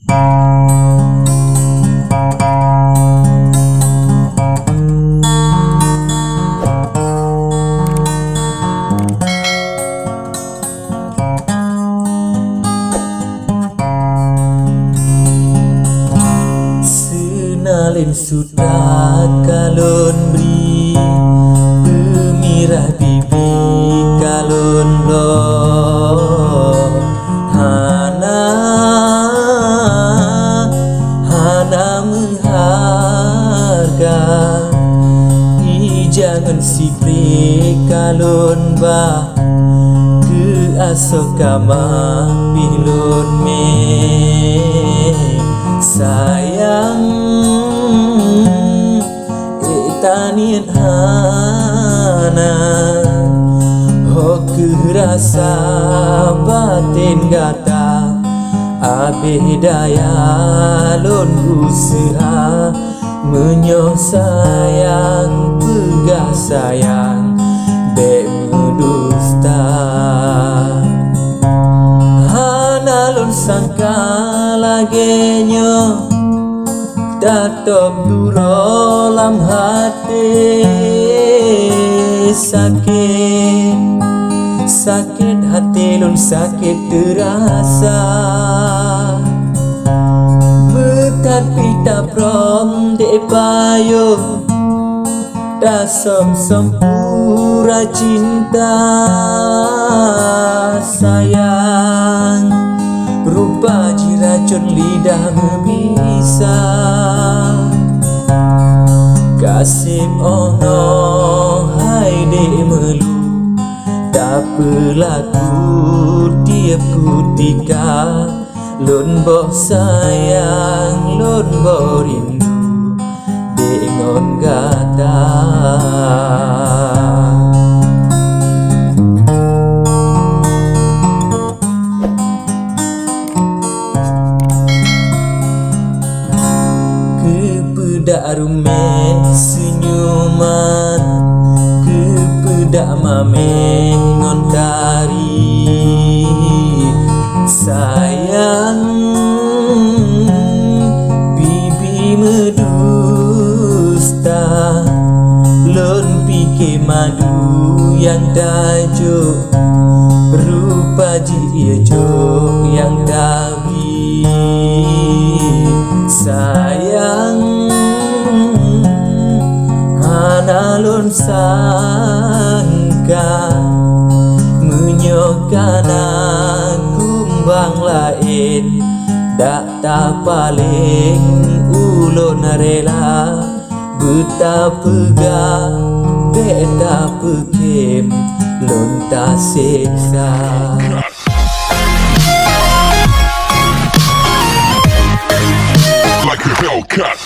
Senalin sudah kalon beri pemirah bibi kalon lo hana mengharga jangan si pre kalon ba ke asokama pilon me sayang tanian hana ho kerasa batin gata abe daya lon usaha menyoh sayang pegah sayang dek medusta hana lon sangka lagenyo tatap duro lam hati sakit hati lun sakit terasa bekat pita prom de payo dasom sempura cinta sayang rupa jiracun lidah bisa kasih ono hai de melu tak berlaku tiap kutika lun boh sayang lun boh rindu dengan gata Darume senyuman kepedak mame ngontari sayang bibi medusta lon pike madu yang tajuk rupa jijo yang dabi sayang alun sangka menyokan kumbang lain tak paling ulun rela betapa beta pekim lun tak siksa like a Hellcat.